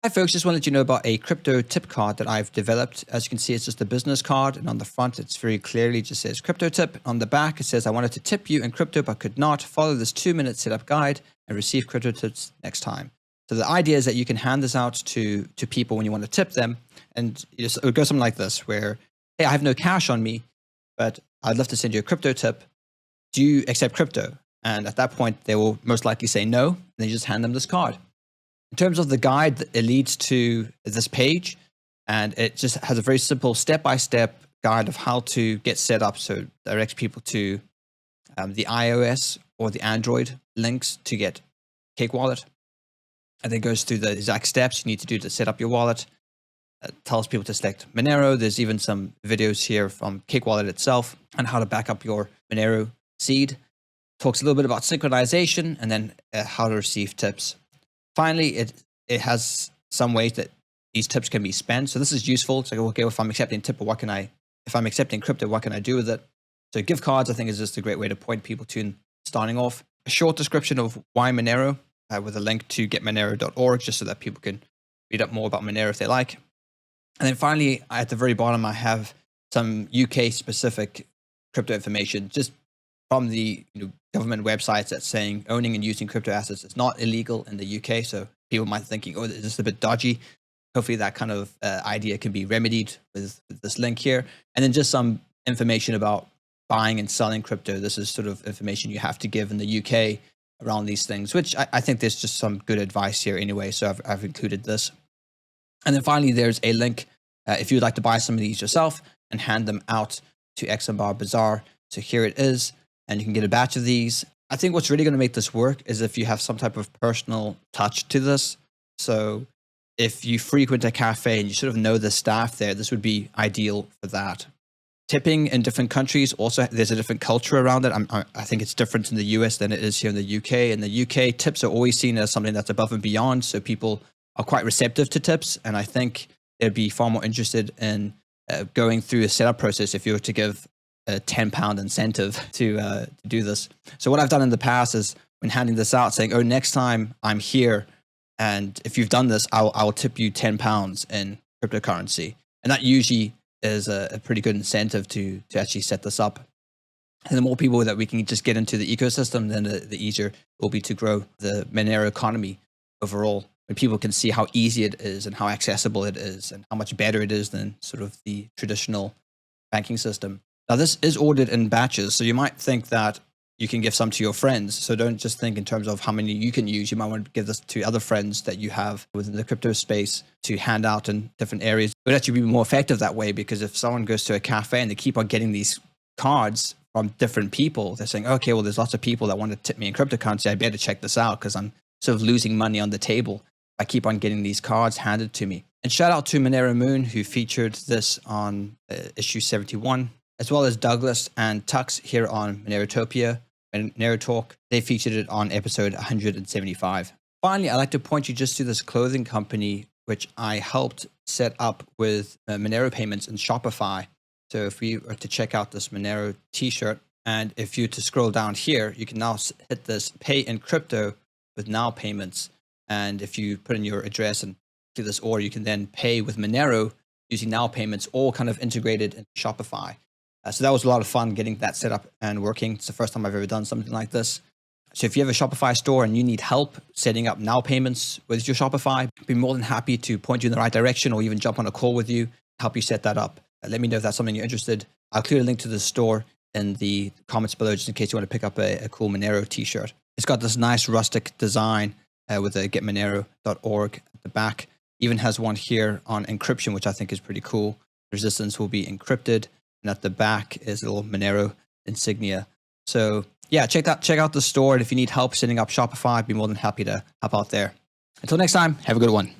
Hi folks, just want to let you know about a crypto tip card that I've developed. As you can see, it's just a business card, and on the front, it's very clearly just says crypto tip. On the back, it says, I wanted to tip you in crypto, but could not. Follow this 2-minute setup guide and receive crypto tips next time. So the idea is that you can hand this out to people when you want to tip them. And it would go something like this, where, hey, I have no cash on me, but I'd love to send you a crypto tip. Do you accept crypto? And at that point, they will most likely say no, and then you just hand them this card. In terms of the guide, it leads to this page, and it just has a very simple step-by-step guide of how to get set up. So it directs people to the iOS or the Android links to get Cake Wallet. And then goes through the exact steps you need to do to set up your wallet. It tells people to select Monero. There's even some videos here from Cake Wallet itself on how to back up your Monero seed. Talks a little bit about synchronization and then how to receive tips. Finally, it has some ways that these tips can be spent. So this is useful. It's like, okay, well, if I'm accepting tip, if I'm accepting crypto, what can I do with it? So gift cards, I think, is just a great way to point people to starting off. A short description of why Monero with a link to getmonero.org, just so that people can read up more about Monero if they like. And then finally, at the very bottom, I have some UK-specific crypto information, just from the government websites that's saying owning and using crypto assets is not illegal in the UK. So people might be thinking, oh, is this a bit dodgy? Hopefully that kind of idea can be remedied with this link here. And then just some information about buying and selling crypto. This is sort of information you have to give in the UK around these things, which I think there's just some good advice here anyway. So I've included this. And then finally, there's a link if you'd like to buy some of these yourself and hand them out to Exxon Bazaar. So here it is. And you can get a batch of these. I think what's really going to make this work is if you have some type of personal touch to this. So if you frequent a cafe and you sort of know the staff there, this would be ideal for that. Tipping in different countries, also there's a different culture around it. I think it's different in the US than it is here in the UK. In the UK, tips are always seen as something that's above and beyond. So people are quite receptive to tips. And I think they'd be far more interested in going through a setup process if you were to give a £10 incentive to do this. So what I've done in the past is when handing this out, saying, oh, next time I'm here, and if you've done this, I'll tip you £10 in cryptocurrency. And that usually is a pretty good incentive to actually set this up. And the more people that we can just get into the ecosystem, then the easier it will be to grow the Monero economy overall. When people can see how easy it is and how accessible it is and how much better it is than sort of the traditional banking system. Now, this is ordered in batches, so you might think that you can give some to your friends. So don't just think in terms of how many you can use. You might want to give this to other friends that you have within the crypto space to hand out in different areas. It would actually be more effective that way, because if someone goes to a cafe and they keep on getting these cards from different people, they're saying, okay, well, there's lots of people that want to tip me in cryptocurrency. I better check this out because I'm sort of losing money on the table. I keep on getting these cards handed to me. And shout out to Monero Moon, who featured this on issue 71. As well as Douglas and Tux here on Monerotopia and Monero Talk. They featured it on episode 175. Finally, I'd like to point you just to this clothing company, which I helped set up with Monero payments in Shopify. So if we were to check out this Monero t-shirt, and if you to scroll down here, you can now hit this pay in crypto with now payments. And if you put in your address and do this order, you can then pay with Monero using now payments, all kind of integrated into Shopify. So that was a lot of fun getting that set up and working. It's the first time I've ever done something like this. So if you have a Shopify store and you need help setting up now payments with your Shopify, I'd be more than happy to point you in the right direction or even jump on a call with you, help you set that up. Let me know if that's something you're interested. I'll include a link to the store in the comments below just in case you want to pick up a cool Monero t-shirt. It's got this nice rustic design with a getmonero.org at the back. Even has one here on encryption, which I think is pretty cool. Resistance will be encrypted. And at the back is a little Monero insignia. So yeah, check out the store. And if you need help setting up Shopify, I'd be more than happy to help out there. Until next time, have a good one.